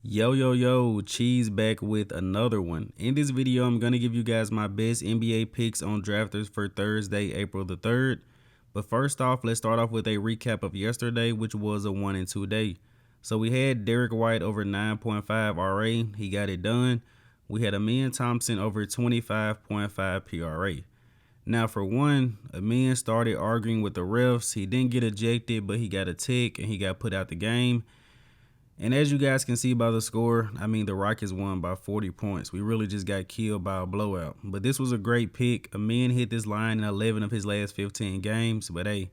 Yo, Cheese back with another one. In this video, I'm going to give you guys my best NBA picks on drafters for Thursday, April the 3rd. But first off, let's start off with a recap of yesterday, which was a 1 and 2 day. So we had Derek White over 9.5 RA. He got it done. We had Amen Thompson over 25.5 PRA. Now for one, Amen started arguing with the refs. He didn't get ejected, but he got a tick and he got put out the game. And as you guys can see by the score, the Rockets won by 40 points. We really just got killed by a blowout. But this was a great pick. Amen hit this line in 11 of his last 15 games. But hey,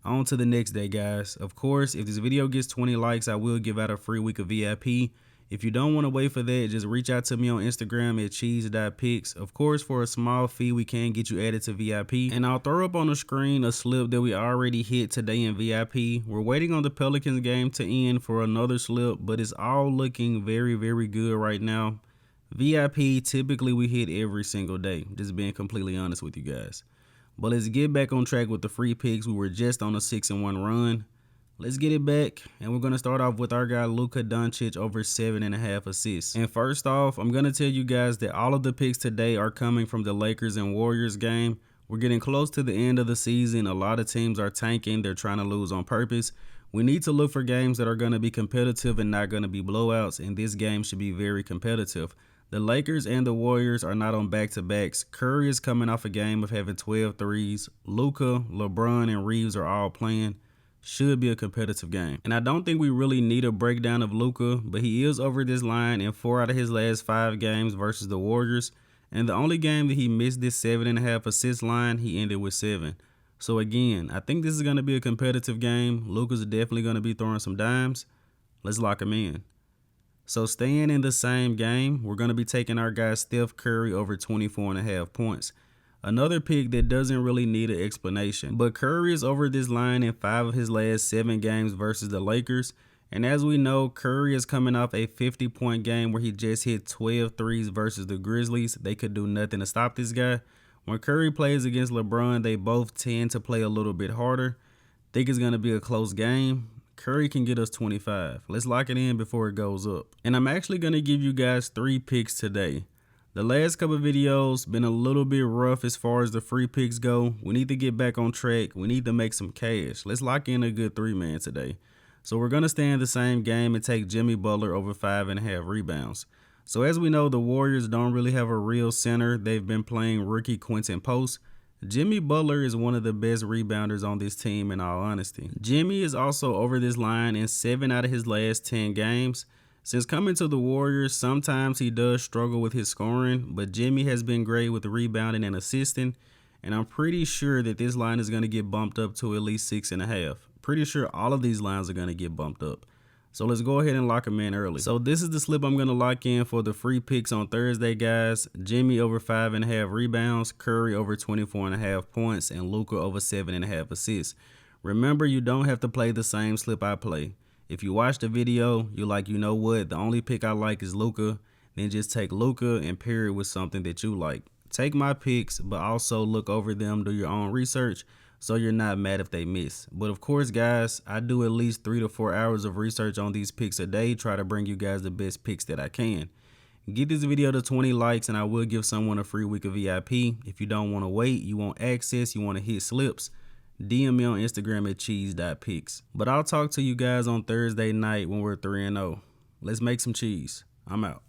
on to the next day, guys. Of course, if this video gets 20 likes, I will give out a free week of VIP. If you don't want to wait for that, just reach out to me on Instagram at cheese.picks. Of course, for a small fee, we can get you added to VIP. And I'll throw up on the screen a slip that we already hit today in VIP. We're waiting on the Pelicans game to end for another slip, but it's all looking very, very good right now. VIP, typically we hit every single day, just being completely honest with you guys. But let's get back on track with the free picks. We were just on a 6-1 run. Let's get it back, and we're going to start off with our guy Luka Doncic over 7.5 assists. And first off, I'm going to tell you guys that all of the picks today are coming from the Lakers and Warriors game. We're getting close to the end of the season. A lot of teams are tanking. They're trying to lose on purpose. We need to look for games that are going to be competitive and not going to be blowouts, and this game should be very competitive. The Lakers and the Warriors are not on back-to-backs. Curry is coming off a game of having 12 threes. Luka, LeBron, and Reeves are all playing. Should be a competitive game. And I don't think we really need a breakdown of Luka, but he is over this line in 4 out of his last 5 games versus the Warriors. And the only game that he missed this 7.5 assist line, he ended with 7. So again, I think this is going to be a competitive game. Luka's definitely going to be throwing some dimes. Let's lock him in. So staying in the same game, we're going to be taking our guy Steph Curry over 24.5 points. Another pick that doesn't really need an explanation, but Curry is over this line in 5 of his last 7 games versus the Lakers. And as we know, Curry is coming off a 50-point game where he just hit 12 threes versus the Grizzlies. They could do nothing to stop this guy. When Curry plays against LeBron, they both tend to play a little bit harder. Think it's going to be a close game. Curry can get us 25. Let's lock it in before it goes up. And I'm actually going to give you guys 3 picks today. The last couple of videos been a little bit rough as far as the free picks go. We need to get back on track. We need to make some cash. Let's lock in a good 3-man today. So we're going to stay in the same game and take Jimmy Butler over 5.5 rebounds. So as we know, the Warriors don't really have a real center. They've been playing rookie Quentin Post. Jimmy Butler is one of the best rebounders on this team, in all honesty. Jimmy is also over this line in 7 out of his last 10 games. Since coming to the Warriors, sometimes he does struggle with his scoring, but Jimmy has been great with rebounding and assisting, and I'm pretty sure that this line is going to get bumped up to at least 6.5. Pretty sure all of these lines are going to get bumped up. So let's go ahead and lock him in early. So this is the slip I'm going to lock in for the free picks on Thursday, guys. Jimmy over 5.5 rebounds, Curry over 24.5 points, and Luka over 7.5 assists. Remember, you don't have to play the same slip I play. If you watch the video, you're like, you know what, the only pick I like is Luka. Then just take Luka and pair it with something that you like. Take my picks, but also look over them, do your own research, so you're not mad if they miss. But of course, guys, I do at least 3 to 4 hours of research on these picks a day, try to bring you guys the best picks that I can. Get this video to 20 likes, and I will give someone a free week of VIP. If you don't want to wait, you want access, you want to hit slips, DM me on Instagram at cheese.picks. But I'll talk to you guys on Thursday night when we're 3-0. Let's make some cheese. I'm out.